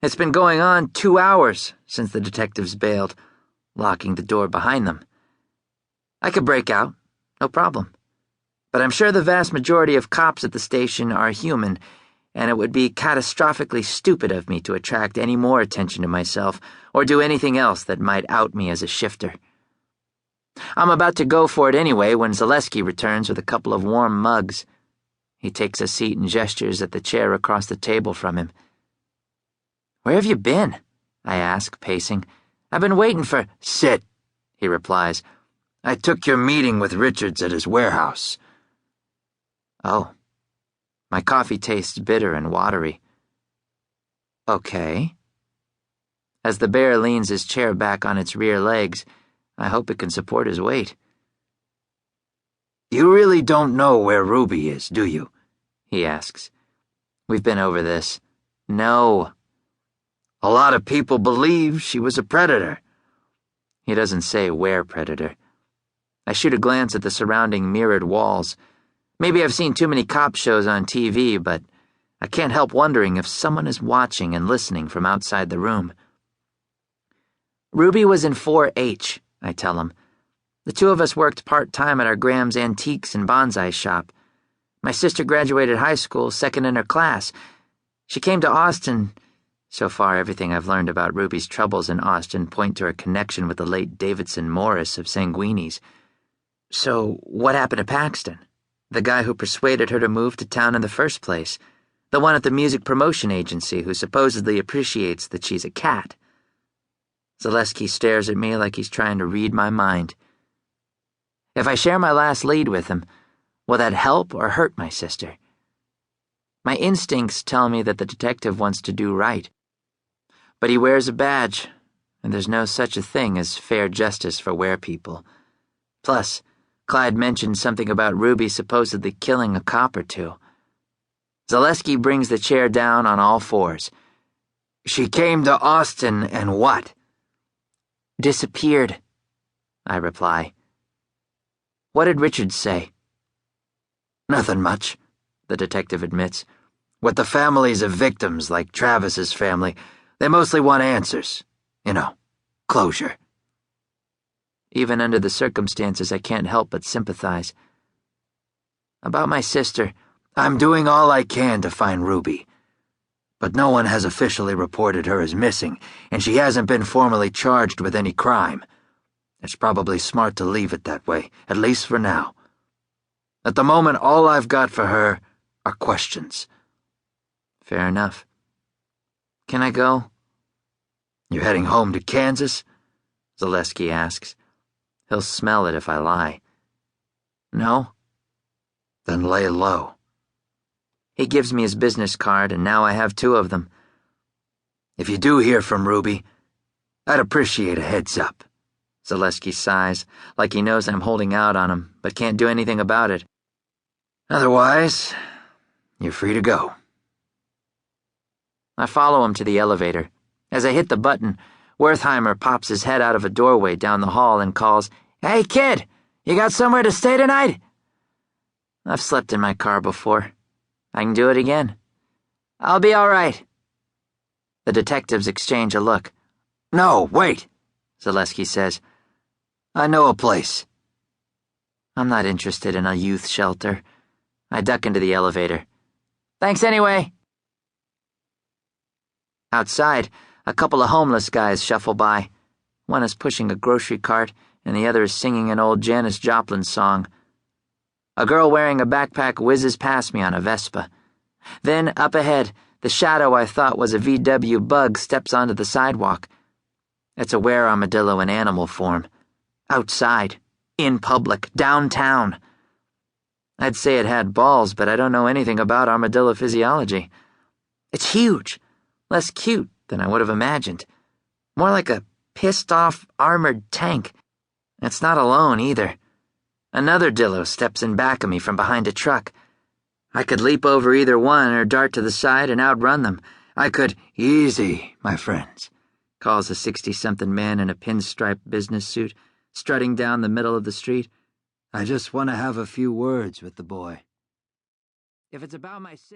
It's been going on 2 hours since the detectives bailed, locking the door behind them. I could break out, no problem. But I'm sure the vast majority of cops at the station are human, and it would be catastrophically stupid of me to attract any more attention to myself or do anything else that might out me as a shifter. I'm about to go for it anyway when Zaleski returns with a couple of warm mugs. He takes a seat and gestures at the chair across the table from him. "Where have you been?" I ask, pacing. "I've been waiting for—" "Sit," he replies. "I took your meeting with Richards at his warehouse." Oh. My coffee tastes bitter and watery. Okay. As the bear leans his chair back on its rear legs, I hope it can support his weight. "You really don't know where Ruby is, do you?" he asks. We've been over this. No. "A lot of people believe she was a predator." He doesn't say where predator. I shoot a glance at the surrounding mirrored walls. Maybe I've seen too many cop shows on TV, but I can't help wondering if someone is watching and listening from outside the room. Ruby was in 4-H, I tell him. The two of us worked part-time at our Graham's Antiques and Bonsai shop. My sister graduated high school, second in her class. She came to Austin. So far, everything I've learned about Ruby's troubles in Austin point to her connection with the late Davidson Morris of Sanguini's. So, what happened to Paxton? The guy who persuaded her to move to town in the first place. The one at the music promotion agency who supposedly appreciates that she's a cat. Zaleski stares at me like he's trying to read my mind. If I share my last lead with him, will that help or hurt my sister? My instincts tell me that the detective wants to do right. But he wears a badge, and there's no such a thing as fair justice for werepeople. Plus, Clyde mentioned something about Ruby supposedly killing a cop or two. Zaleski brings the chair down on all fours. "She came to Austin and what?" "Disappeared," I reply. "What did Richards say?" "Nothing much," the detective admits. "With the families of victims like Travis's family, they mostly want answers. Closure." Even under the circumstances, I can't help but sympathize. About my sister, "I'm doing all I can to find Ruby. But no one has officially reported her as missing, and she hasn't been formally charged with any crime. It's probably smart to leave it that way, at least for now. At the moment, all I've got for her are questions." Fair enough. Can I go? "You heading home to Kansas?" Zaleski asks. He'll smell it if I lie. No? Then lay low. He gives me his business card, and now I have 2 of them. "If you do hear from Ruby, I'd appreciate a heads up." Zaleski sighs, like he knows I'm holding out on him, but can't do anything about it. "Otherwise, you're free to go." I follow him to the elevator. As I hit the button, Wertheimer pops his head out of a doorway down the hall and calls, "Hey, kid, you got somewhere to stay tonight?" I've slept in my car before. I can do it again. "I'll be all right." The detectives exchange a look. "No, wait," Zaleski says. "I know a place." I'm not interested in a youth shelter. I duck into the elevator. "Thanks anyway." Outside, a couple of homeless guys shuffle by. One is pushing a grocery cart, and the other is singing an old Janis Joplin song. A girl wearing a backpack whizzes past me on a Vespa. Then, up ahead, the shadow I thought was a VW bug steps onto the sidewalk. It's a were-armadillo in animal form. Outside. In public. Downtown. I'd say it had balls, but I don't know anything about armadillo physiology. It's huge. Less cute than I would have imagined. More like a pissed-off armored tank. It's not alone, either. Another dillo steps in back of me from behind a truck. I could leap over either one or dart to the side and outrun them. I could— "Easy, my friends," calls a 60-something man in a pinstripe business suit, strutting down the middle of the street. "I just want to have a few words with the boy." If it's about my sister—